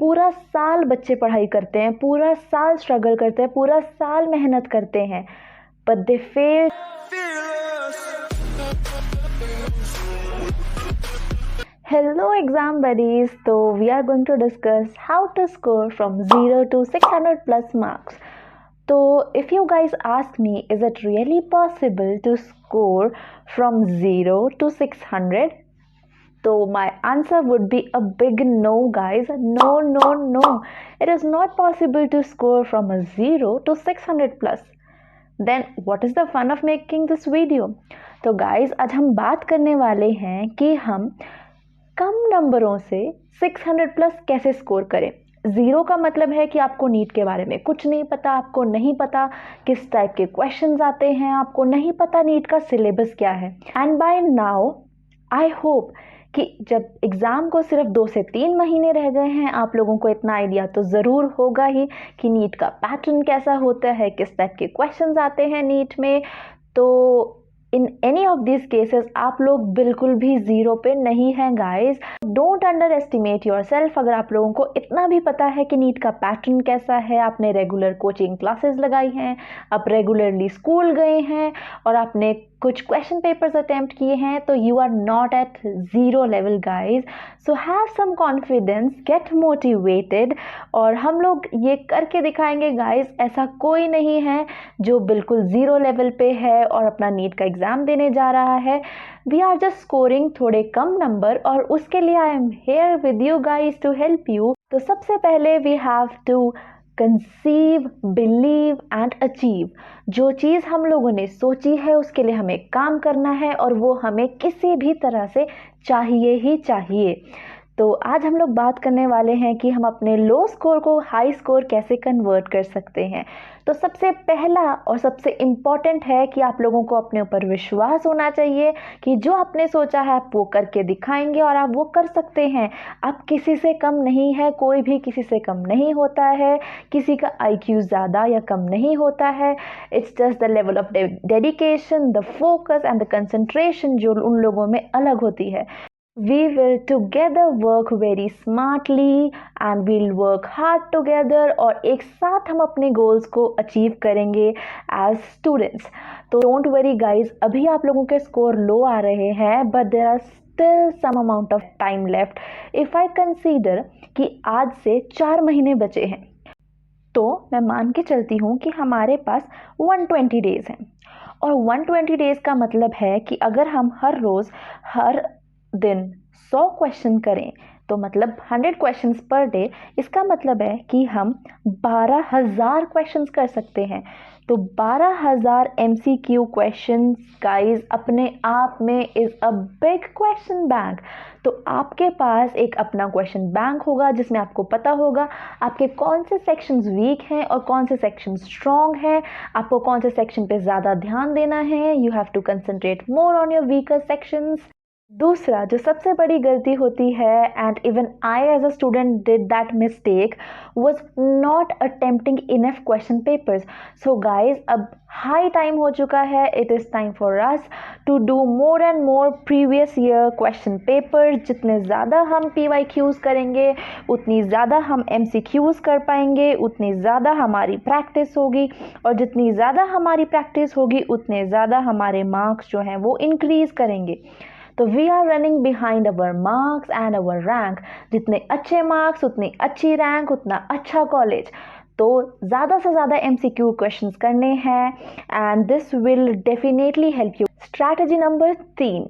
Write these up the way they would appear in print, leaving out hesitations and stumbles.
पूरा साल बच्चे पढ़ाई करते हैं, पूरा साल स्ट्रगल करते हैं, पूरा साल मेहनत करते हैं, but they fail. Hello exam buddies, so we are going to discuss how to score from 0 to 600 plus marks. So if you guys ask me, is it really possible to score from 0 to 600? So my answer would be a big no, guys. No. It is not possible to score from a 0 to 600 plus. Then what is the fun of making this video? तो guys, आज हम बात करने वाले हैं कि हम कम नंबरों से 600 प्लस कैसे स्कोर करें। ज़ीरो का मतलब है कि आपको नीट के बारे में कुछ नहीं पता, आपको नहीं पता किस टाइप के क्वेश्चंस आते हैं, आपको नहीं पता नीट का सिलेबस क्या है। And by now I hope कि जब एग्ज़ाम को सिर्फ 2 से 3 महीने रह गए हैं, आप लोगों को इतना आइडिया तो ज़रूर होगा ही कि नीट का पैटर्न कैसा होता है, किस टाइप के क्वेश्चंस आते हैं नीट में। तो in any of this cases आप लोग बिल्कुल भी ज़ीरो पे नहीं हैं guys. Don't under estimate your self. अगर आप लोगों को इतना भी पता है कि नीट का पैटर्न कैसा है, आपने रेगुलर कोचिंग क्लासेस लगाई हैं, आप रेगुलरली स्कूल गए हैं और आपने कुछ क्वेश्चन पेपर्स अटेम्प्ट किए हैं, तो you are not at zero level guys. So have some confidence, get motivated, और हम लोग ये करके दिखाएंगे गाइज। ऐसा कोई नहीं है जो बिल्कुल ज़ीरो लेवल पे है और अपना नीट का एग्ज़ाम देने जा रहा है। वी आर जस्ट स्कोरिंग थोड़े कम नंबर, और उसके लिए I am here with you guys to help you. तो सबसे पहले we have to conceive, believe and achieve. जो चीज़ हम लोगों ने सोची है उसके लिए हमें काम करना है, और वो हमें किसी भी तरह से चाहिए ही चाहिए। तो आज हम लोग बात करने वाले हैं कि हम अपने लो स्कोर को हाई स्कोर कैसे कन्वर्ट कर सकते हैं। तो सबसे पहला और सबसे इम्पॉर्टेंट है कि आप लोगों को अपने ऊपर विश्वास होना चाहिए कि जो आपने सोचा है आप वो करके दिखाएंगे, और आप वो कर सकते हैं। आप किसी से कम नहीं है, कोई भी किसी से कम नहीं होता है, किसी का IQ ज़्यादा या कम नहीं होता है। It's just the level of dedication, the focus and the concentration जो उन लोगों में अलग होती है। We will together work very smartly and we'll work hard together, और एक साथ हम अपने गोल्स को अचीव करेंगे एज स्टूडेंट्स। तो डोंट वरी गाइज, अभी आप लोगों के स्कोर लो आ रहे हैं, but there are still some amount of time left. If I consider कि आज से 4 महीने बचे हैं, तो मैं मान के चलती हूँ कि हमारे पास 120 डेज़ हैं। और 120 डेज़ का मतलब है कि अगर हम हर रोज़ हर दिन 100 क्वेश्चन करें, तो मतलब 100 क्वेश्चंस पर डे। इसका मतलब है कि हम 12,000 क्वेश्चंस कर सकते हैं। तो 12,000 MCQ क्वेश्चंस गाइज अपने आप में is a big question bank. तो आपके पास एक अपना क्वेश्चन बैंक होगा जिसमें आपको पता होगा आपके कौन से सेक्शंस वीक हैं और कौन से सेक्शन स्ट्रॉन्ग हैं, आपको कौन से सेक्शन पे ज़्यादा ध्यान देना है। You have to concentrate more on your weaker sections. दूसरा जो सबसे बड़ी गलती होती है, and even I as a student did that mistake, was not attempting enough question papers. So guys, अब हाई टाइम हो चुका है। It is time for us to do more and more previous year question paper. जितने ज़्यादा हम PYQs करेंगे, उतनी ज़्यादा हम MCQs कर पाएंगे, उतनी ज़्यादा हमारी प्रैक्टिस होगी, और जितनी ज़्यादा हमारी प्रैक्टिस होगी उतने ज़्यादा हमारे मार्क्स जो हैं वो इंक्रीज़ करेंगे। तो we are running behind our marks and our rank. जितने अच्छे मार्क्स उतनी अच्छी रैंक, उतना अच्छा कॉलेज। तो ज़्यादा से ज़्यादा MCQ क्वेश्चंस करने हैं, and this will definitely help you. Strategy number 3,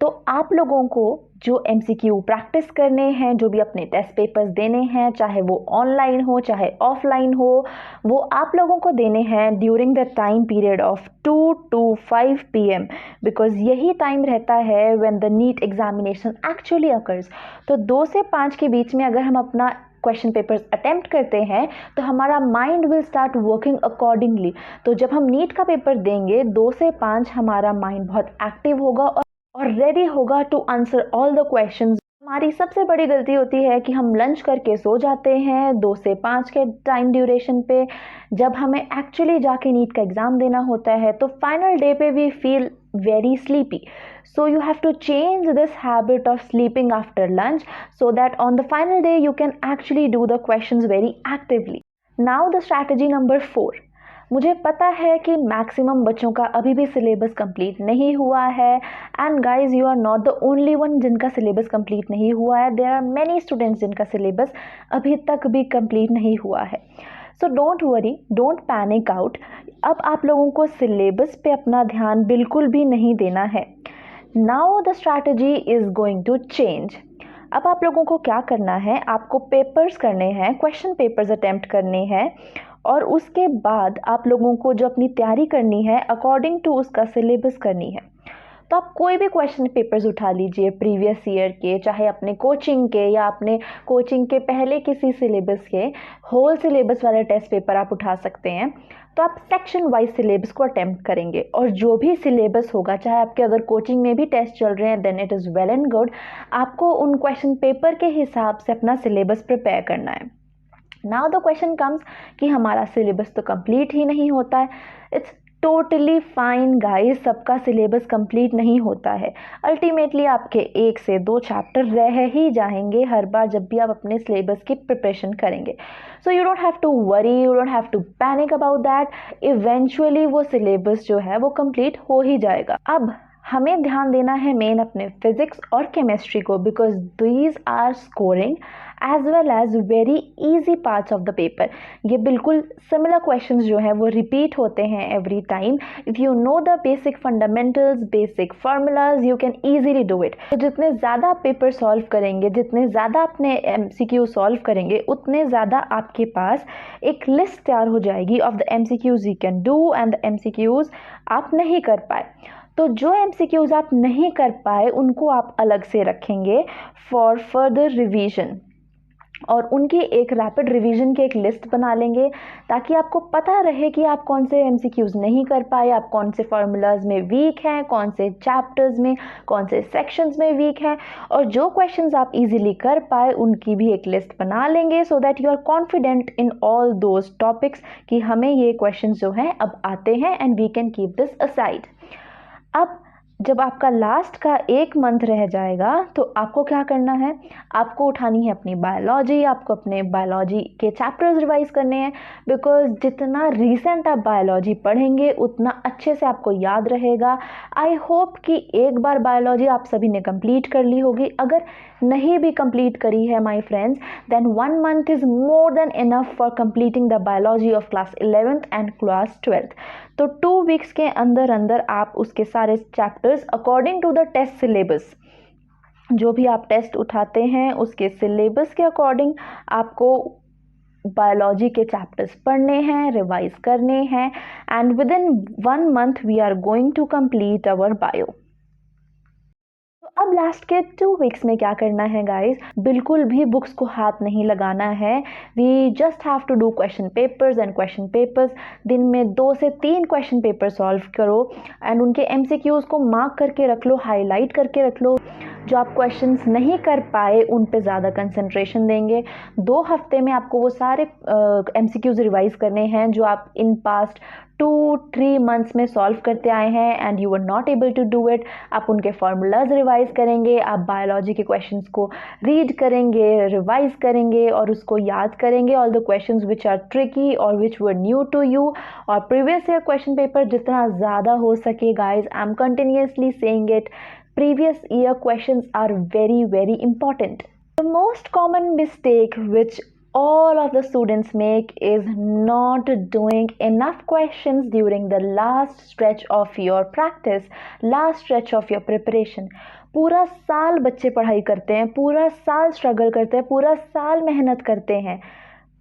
तो आप लोगों को जो MCQ प्रैक्टिस करने हैं, जो भी अपने टेस्ट पेपर्स देने हैं, चाहे वो ऑनलाइन हो चाहे ऑफलाइन हो, वो आप लोगों को देने हैं during the time period of 2 to 5 PM, because यही टाइम रहता है when the NEET examination actually occurs. तो 2 से 5 के बीच में अगर हम अपना क्वेश्चन पेपर्स अटेम्प्ट करते हैं, तो हमारा mind will start working accordingly. तो जब हम नीट का पेपर देंगे 2 से 5, हमारा माइंड बहुत एक्टिव होगा और रेडी होगा to answer all the questions. हमारी सबसे बड़ी गलती होती है कि हम लंच करके सो जाते हैं 2 से 5 के टाइम ड्यूरेशन पे। जब हमें एक्चुअली जाके नीट का एग्ज़ाम देना होता है, तो फाइनल डे पे we feel very sleepy. So you have to change this habit of sleeping after lunch so that on the final day you can actually do the questions very actively. Now the strategy number 4. मुझे पता है कि maximum बच्चों का अभी भी syllabus complete नहीं हुआ है, and guys you are not the only one जिनका सिलेबस कंप्लीट नहीं हुआ है. देयर आर मैनी स्टूडेंट्स जिनका सिलेबस अभी तक भी कंप्लीट नहीं हुआ है. So don't worry, don't panic out. अब आप लोगों को सिलेबस पे अपना ध्यान बिल्कुल भी नहीं देना है. Now the strategy is going to change. अब आप लोगों को क्या करना है, आपको पेपर्स करने हैं, क्वेश्चन पेपर्स अटेम्प्ट करने हैं, और उसके बाद आप लोगों को जो अपनी तैयारी करनी है अकॉर्डिंग टू उसका सिलेबस करनी है. तो आप कोई भी क्वेश्चन पेपर्स उठा लीजिए प्रीवियस ईयर के, चाहे अपने कोचिंग के या अपने कोचिंग के पहले किसी सिलेबस के. होल सिलेबस वाले टेस्ट पेपर आप उठा सकते हैं. तो आप सेक्शन वाइज सिलेबस को अटेम्प्ट करेंगे, और जो भी सिलेबस होगा, चाहे आपके अगर कोचिंग में भी टेस्ट चल रहे हैं then it is well and good, आपको उन क्वेश्चन पेपर के हिसाब से अपना सिलेबस प्रिपेयर करना है. नाउ द क्वेश्चन कम्स कि हमारा सिलेबस तो कंप्लीट ही नहीं होता है. इट्स टोटली फाइन गाइस, सबका सिलेबस कंप्लीट नहीं होता है. अल्टीमेटली आपके 1 से 2 चैप्टर रह ही जाएंगे हर बार जब भी आप अपने सिलेबस की प्रिपरेशन करेंगे. So you don't have to worry, you don't have to panic about that. Eventually वो सिलेबस जो है वो कंप्लीट हो ही जाएगा. अब हमें ध्यान देना है मेन अपने फिजिक्स और केमिस्ट्री को, because these are scoring as well as very easy parts of the paper. ये बिल्कुल सिमिलर क्वेश्चंस जो हैं वो रिपीट होते हैं every time. If you know the basic fundamentals, basic formulas, you can easily do it. तो जितने ज़्यादा आप पेपर सॉल्व करेंगे, जितने ज़्यादा अपने MCQ सॉल्व करेंगे, उतने ज़्यादा आपके पास एक लिस्ट तैयार हो जाएगी of the MCQs you can do and the MCQs आप नहीं कर पाए. तो जो MCQs आप नहीं कर पाए उनको आप अलग से रखेंगे फॉर फर्दर रिवीजन, और उनकी एक रैपिड रिवीजन की एक लिस्ट बना लेंगे ताकि आपको पता रहे कि आप कौन से MCQs नहीं कर पाए, आप कौन से फार्मूलाज में वीक हैं, कौन से चैप्टर्स में, कौन से सेक्शंस में वीक हैं, और जो क्वेश्चंस आप इजीली कर पाए उनकी भी एक लिस्ट बना लेंगे so that you are confident in all those topics कि हमें ये क्वेश्चंस जो हैं अब आते हैं and we can keep this aside. अब जब आपका लास्ट का 1 मंथ रह जाएगा तो आपको क्या करना है, आपको उठानी है अपनी बायोलॉजी, आपको अपने बायोलॉजी के चैप्टर्स रिवाइज करने हैं. बिकॉज जितना रिसेंट आप बायोलॉजी पढ़ेंगे उतना अच्छे से आपको याद रहेगा. आई होप कि एक बार बायोलॉजी आप सभी ने कंप्लीट कर ली होगी. अगर नहीं भी कंप्लीट करी है my friends, then 1 month is more than enough for completing the biology of class 11th and class 12th. तो 2 वीक्स के अंदर अंदर आप उसके सारे chapters according to the test syllabus, जो भी आप टेस्ट उठाते हैं उसके सिलेबस के अकॉर्डिंग आपको बायोलॉजी के चैप्टर्स पढ़ने हैं, रिवाइज करने हैं, and within 1 month we are going to complete our bio. अब लास्ट के 2 वीक्स में क्या करना है गाइस, बिल्कुल भी बुक्स को हाथ नहीं लगाना है. We just have to do question papers and question papers. दिन में 2 से 3 क्वेश्चन पेपर सॉल्व करो एंड उनके MCQs को मार्क करके रख लो, हाईलाइट करके रख लो. जो आप क्वेश्चंस नहीं कर पाए उन पे ज़्यादा कंसंट्रेशन देंगे. 2 हफ्ते में आपको वो सारे MCQs रिवाइज करने हैं जो आप इन पास्ट 2-3 मंथ्स में सॉल्व करते आए हैं and you were not able to do it. आप उनके फार्मूलाज रिवाइज करेंगे, आप बायोलॉजी के क्वेश्चंस को रीड करेंगे, रिवाइज करेंगे और उसको याद करेंगे. All the questions which are tricky और which were new to you, और प्रीवियस ईयर क्वेश्चन पेपर जितना ज़्यादा हो सके guys, I am continuously saying it, previous year questions are very very important. The most common mistake which all of the students make is not doing enough questions during the last stretch of your practice, last stretch of your preparation. पूरा साल बच्चे पढ़ाई करते हैं, पूरा साल struggle करते हैं, पूरा साल मेहनत करते हैं,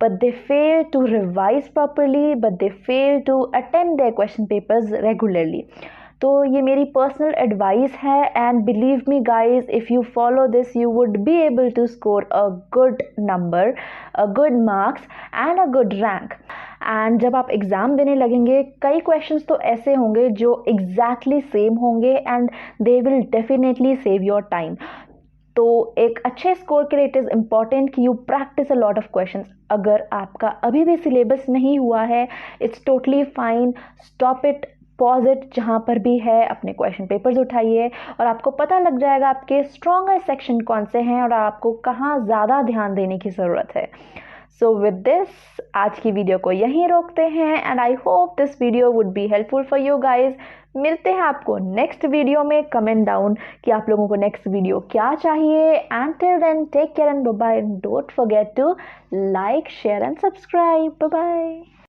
but they fail to revise properly, but they fail to attempt their question papers regularly. तो ये मेरी पर्सनल एडवाइस है and believe me guys, if you follow this you would be able to score a good number, a good marks and a good rank. एंड जब आप exam देने लगेंगे कई क्वेश्चंस तो ऐसे होंगे जो एग्जैक्टली सेम होंगे and they will definitely save your time. तो एक अच्छे स्कोर के लिए इट इज़ इम्पॉर्टेंट कि you practice a lot of questions. अगर आपका अभी भी सिलेबस नहीं हुआ है, it's totally fine, stop it, pause it, जहाँ पर भी है अपने क्वेश्चन पेपर्स उठाइए और आपको पता लग जाएगा आपके स्ट्रॉन्गर सेक्शन कौन से हैं और आपको कहाँ ज़्यादा ध्यान देने की ज़रूरत है। सो विद दिस आज की वीडियो को यहीं रोकते हैं and I hope this video would be helpful for you guys. मिलते हैं आपको नेक्स्ट वीडियो में। कमेंट डाउन कि आप लोगों को नेक्स्ट वीडियो क्या चाहिए। And till then take care and bye bye. Don't forget to like, share and subscribe. Bye bye.